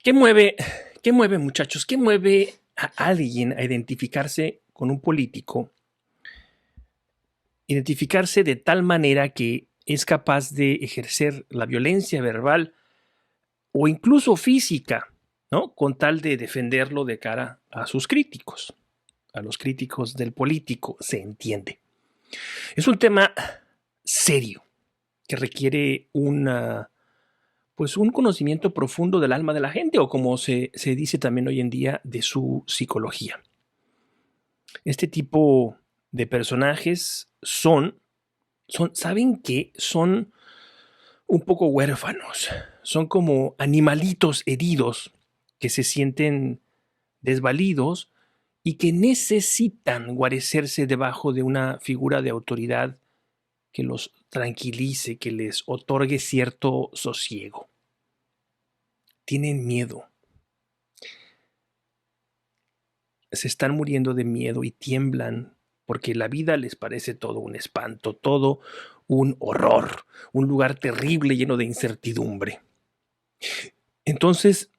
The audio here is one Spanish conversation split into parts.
¿Qué mueve, qué mueve, muchachos? ¿Qué mueve a alguien a identificarse con un político? Identificarse de tal manera que es capaz de ejercer la violencia verbal o incluso física, ¿no? Con tal de defenderlo de cara a sus críticos, a los críticos del político, se entiende. Es un tema serio que requiere pues un conocimiento profundo del alma de la gente, o como se dice también hoy en día, de su psicología. Este tipo de personajes ¿saben qué? Son un poco huérfanos, son como animalitos heridos que se sienten desvalidos y que necesitan guarecerse debajo de una figura de autoridad que los tranquilice, que les otorgue cierto sosiego. Tienen miedo. Se están muriendo de miedo y tiemblan porque la vida les parece todo un espanto, todo un horror, un lugar terrible lleno de incertidumbre. Entonces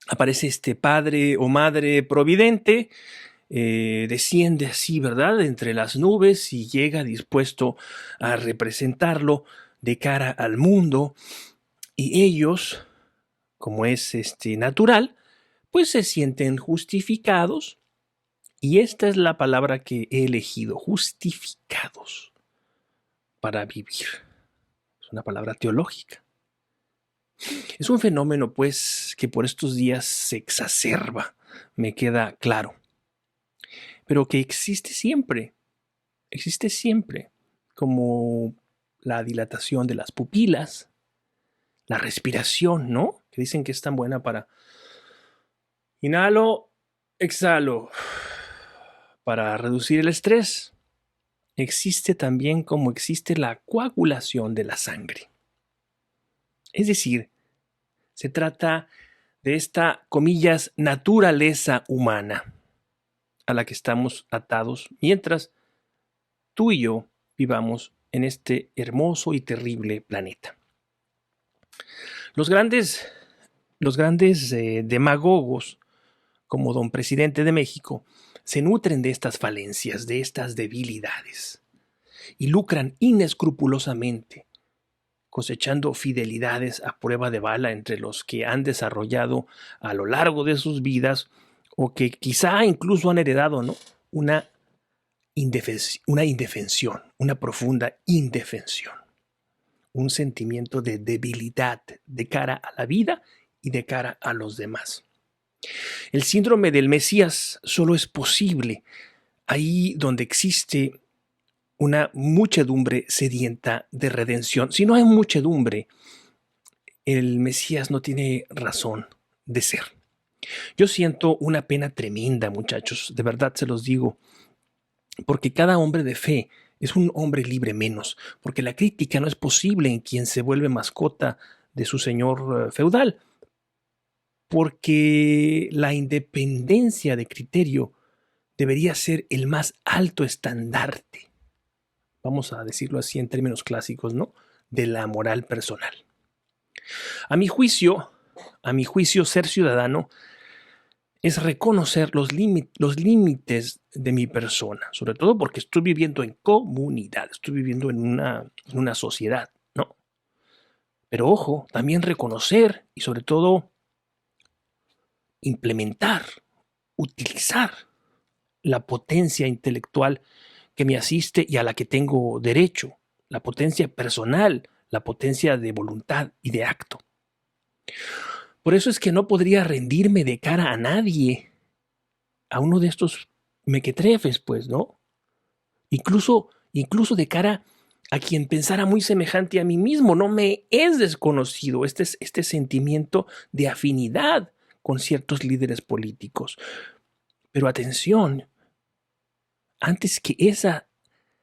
aparece este padre o madre providente, desciende así, ¿verdad?, entre las nubes y llega dispuesto a representarlo de cara al mundo, y ellos, como es natural, pues se sienten justificados, y esta es la palabra que he elegido: justificados para vivir. Es una palabra teológica. Es un fenómeno, pues, que por estos días se exacerba, me queda claro, pero que existe siempre, como la dilatación de las pupilas, la respiración, ¿no? Que dicen que es tan buena para inhalo, exhalo, para reducir el estrés. Existe también como existe la coagulación de la sangre. Es decir, se trata de esta, comillas, naturaleza humana a la que estamos atados mientras tú y yo vivamos en este hermoso y terrible planeta. Los grandes, demagogos, como don presidente de México, se nutren de estas falencias, de estas debilidades, y lucran inescrupulosamente, cosechando fidelidades a prueba de bala entre los que han desarrollado a lo largo de sus vidas, o que quizá incluso han heredado, ¿no?, una indefensión, una profunda indefensión, un sentimiento de debilidad de cara a la vida y de cara a los demás. El síndrome del Mesías solo es posible ahí donde existe una muchedumbre sedienta de redención. Si no hay muchedumbre, el Mesías no tiene razón de ser. Yo siento una pena tremenda, muchachos, de verdad se los digo, porque cada hombre de fe es un hombre libre menos, porque la crítica no es posible en quien se vuelve mascota de su señor feudal, porque la independencia de criterio debería ser el más alto estandarte, vamos a decirlo así en términos clásicos, ¿no?, de la moral personal. A mi juicio, ser ciudadano es reconocer los límites de mi persona, sobre todo porque estoy viviendo en comunidad, estoy viviendo en una sociedad, ¿no? Pero ojo, también reconocer y sobre todo implementar, utilizar la potencia intelectual que me asiste y a la que tengo derecho, la potencia personal, la potencia de voluntad y de acto. Por eso es que no podría rendirme de cara a nadie, a uno de estos mequetrefes, pues, ¿no? Incluso de cara a quien pensara muy semejante a mí mismo. No me es desconocido este sentimiento de afinidad con ciertos líderes políticos. Pero atención, antes que esa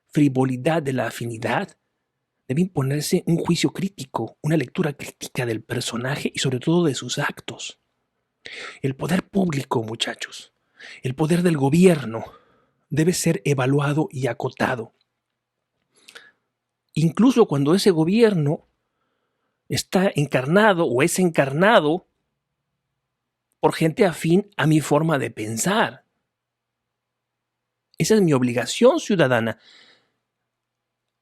frivolidad de la afinidad, debe imponerse un juicio crítico, una lectura crítica del personaje y sobre todo de sus actos. El poder público, muchachos, el poder del gobierno debe ser evaluado y acotado. Incluso cuando ese gobierno está encarnado o es encarnado por gente afín a mi forma de pensar. Esa es mi obligación ciudadana,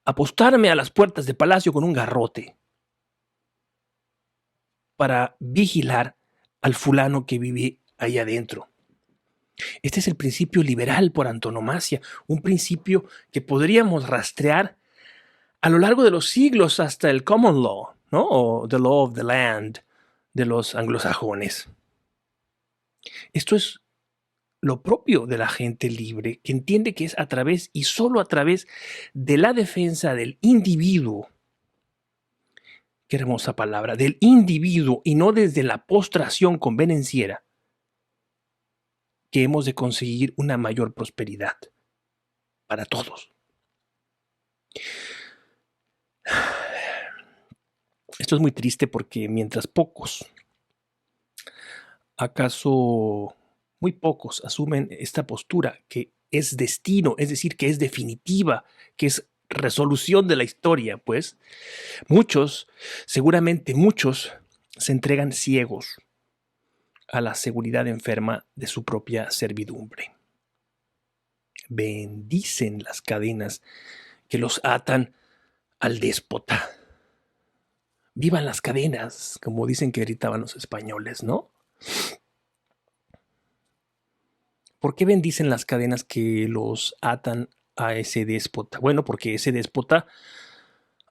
apostarme a las puertas de palacio con un garrote para vigilar al fulano que vive ahí adentro. Este es el principio liberal por antonomasia, un principio que podríamos rastrear a lo largo de los siglos hasta el common law, ¿no? O the law of the land de los anglosajones. Esto es lo propio de la gente libre, que entiende que es a través y solo a través de la defensa del individuo, qué hermosa palabra, del individuo y no desde la postración convenenciera, que hemos de conseguir una mayor prosperidad para todos. Esto es muy triste porque mientras pocos, acaso muy pocos, asumen esta postura que es destino, es decir, que es definitiva, que es resolución de la historia, pues muchos, seguramente muchos, se entregan ciegos a la seguridad enferma de su propia servidumbre. Bendicen las cadenas que los atan al déspota. Vivan las cadenas, como dicen que gritaban los españoles, ¿no? ¿Por qué bendicen las cadenas que los atan a ese déspota? Bueno, porque ese déspota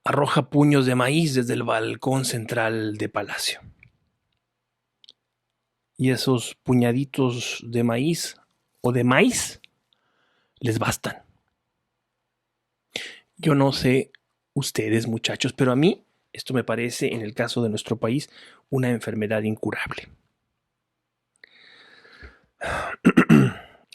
arroja puños de maíz desde el balcón central de Palacio. Y esos puñaditos de maíz o de maíz les bastan. Yo no sé ustedes, muchachos, pero a mí esto me parece, en el caso de nuestro país, una enfermedad incurable.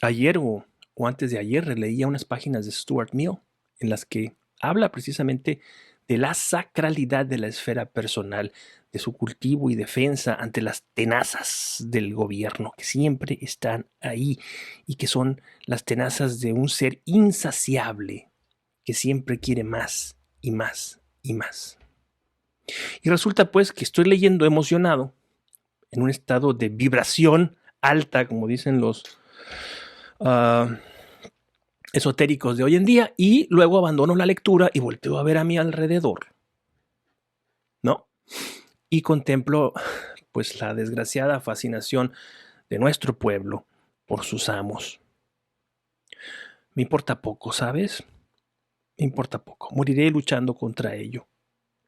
Ayer o antes de ayer releía unas páginas de Stuart Mill en las que habla precisamente de la sacralidad de la esfera personal, de su cultivo y defensa ante las tenazas del gobierno, que siempre están ahí y que son las tenazas de un ser insaciable que siempre quiere más y más y más. Y resulta pues que estoy leyendo emocionado, en un estado de vibración alta, como dicen los esotéricos de hoy en día, y luego abandono la lectura y volteo a ver a mi alrededor, ¿no? Y contemplo pues la desgraciada fascinación de nuestro pueblo por sus amos. Me importa poco, ¿sabes? Me importa poco. Moriré luchando contra ello,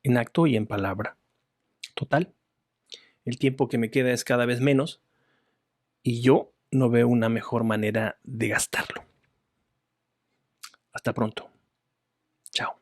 en acto y en palabra. Total, el tiempo que me queda es cada vez menos y yo no veo una mejor manera de gastarlo. Hasta pronto. Chao.